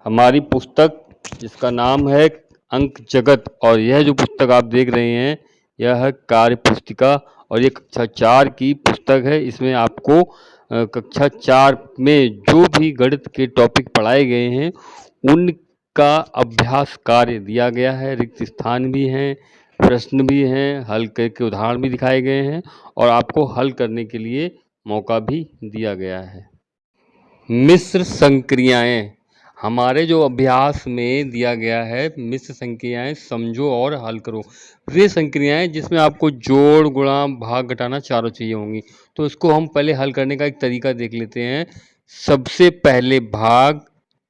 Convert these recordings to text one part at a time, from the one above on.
हमारी पुस्तक जिसका नाम है अंक जगत, और यह जो पुस्तक आप देख रहे हैं यह है कार्य पुस्तिका और ये कक्षा 4 की पुस्तक है। इसमें आपको कक्षा 4 में जो भी गणित के टॉपिक पढ़ाए गए हैं उनका अभ्यास कार्य दिया गया है। रिक्त स्थान भी हैं, प्रश्न भी हैं, हल करके उदाहरण भी दिखाए गए हैं और आपको हल करने के लिए मौका भी दिया गया है। मिश्र संक्रियाएं हमारे जो अभ्यास में दिया गया है, मिश्र संक्रियाएं समझो और हल करो। वे संक्रियाएं जिसमें आपको जोड़, गुणा, भाग, घटाना चारों चीज़ें होंगी। तो इसको हम पहले हल करने का एक तरीका देख लेते हैं। सबसे पहले भाग,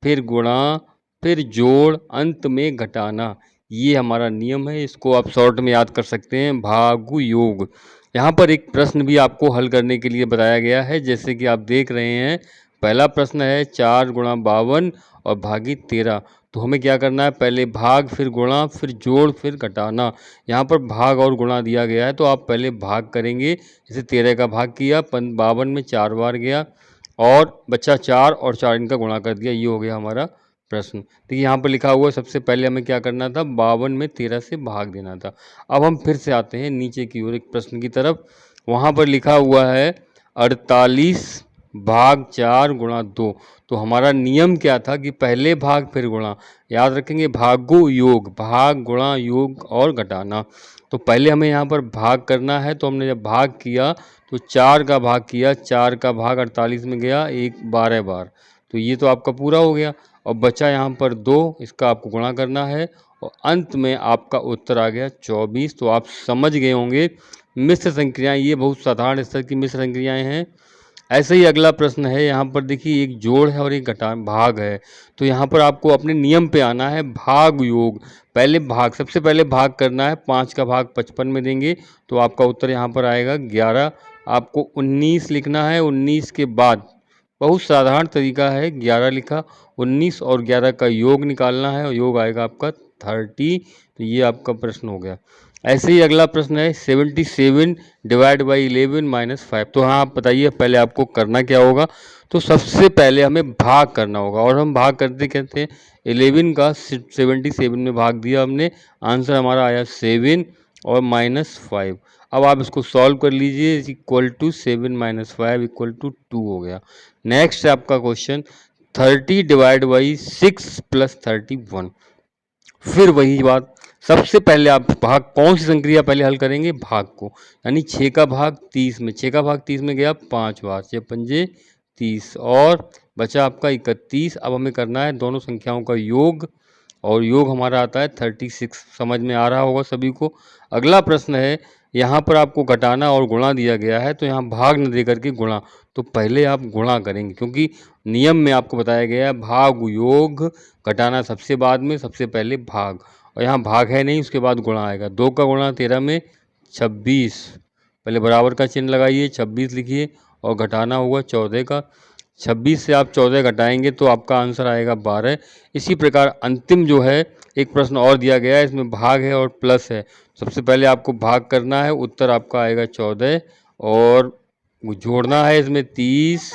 फिर गुणा, फिर जोड़, अंत में घटाना, ये हमारा नियम है। इसको आप शॉर्ट में याद कर सकते हैं, भागु योग। यहाँ पर एक प्रश्न भी आपको हल करने के लिए बताया गया है, जैसे कि आप देख रहे हैं। पहला प्रश्न है 4 गुणा 52 और भागी 13। तो हमें क्या करना है, पहले भाग, फिर गुणा, फिर जोड़, फिर घटाना। यहाँ पर भाग और गुणा दिया गया है तो आप पहले भाग करेंगे। जैसे 13 का भाग किया, 52 में 4 बार गया और बच्चा 4 और 4 इनका गुणा कर दिया। ये हो गया हमारा प्रश्न। देखिए यहाँ पर लिखा हुआ है, सबसे पहले हमें क्या करना था, 52 में 13 से भाग देना था। अब हम फिर से आते हैं नीचे की ओर एक प्रश्न की तरफ। वहाँ पर लिखा हुआ है 48 भाग 4 गुणा 2। तो हमारा नियम क्या था कि पहले भाग फिर गुणा, याद रखेंगे, भागो योग, भाग, गुणा, योग और घटाना। तो पहले हमें यहाँ पर भाग करना है। तो हमने जब भाग किया तो 4 का भाग किया, 4 का भाग 48 में गया, 12 बार। तो ये तो आपका पूरा हो गया और बचा यहाँ पर 2, इसका आपको गुणा करना है और अंत में आपका उत्तर आ गया 24। तो आप समझ गए होंगे मिश्र संक्रियाएं, ये बहुत साधारण स्तर की मिश्र संक्रियाएं हैं। ऐसे ही अगला प्रश्न है, यहाँ पर देखिए एक जोड़ है और एक घटा भाग है। तो यहाँ पर आपको अपने नियम पे आना है, भाग योग। पहले भाग, सबसे पहले भाग करना है। 5 का भाग 55 में देंगे तो आपका उत्तर यहाँ पर आएगा 11। आपको 19 लिखना है। 19 के बाद बहुत साधारण तरीका है, 11 लिखा, 19 और 11 का योग निकालना है और योग आएगा आपका 30। तो ये आपका प्रश्न हो गया। ऐसे ही अगला प्रश्न है 77 डिवाइड बाई 11 माइनस 5। तो हाँ, आप बताइए पहले आपको करना क्या होगा। तो सबसे पहले हमें भाग करना होगा और हम भाग करते कहते हैं 11 का 77 में भाग दिया हमने, आंसर हमारा आया 7 और -5। अब आप इसको सॉल्व कर लीजिए, इक्वल टू 7 - 5 इक्वल टू 2 हो गया। नेक्स्ट है आपका क्वेश्चन 30 डिवाइड बाई 6 प्लस 31। फिर वही बात, सबसे पहले आप भाग, कौन सी संक्रिया पहले हल करेंगे, भाग को, यानी 6 का भाग 30 में, 6 का भाग 30 में गया 5 बार, 6 पंजे 30 और बचा आपका 31। अब हमें करना है दोनों संख्याओं का योग और योग हमारा आता है 36। समझ में आ रहा होगा सभी को। अगला प्रश्न है, यहाँ पर आपको घटाना और गुणा दिया गया है तो यहाँ भाग न दे करके गुणा। तो पहले आप गुणा करेंगे क्योंकि नियम में आपको बताया गया है भाग योग, घटाना सबसे बाद में, सबसे पहले भाग। और यहाँ भाग है नहीं, उसके बाद गुणा आएगा। 2 का गुणा 13 में 26, पहले बराबर का चिन्ह लगाइए, 26 लिखिए और घटाना हुआ 14 का। 26 से आप 14 घटाएंगे तो आपका आंसर आएगा 12। इसी प्रकार अंतिम जो है एक प्रश्न और दिया गया है, इसमें भाग है और प्लस है। सबसे पहले आपको भाग करना है, उत्तर आपका आएगा 14 और जोड़ना है इसमें 30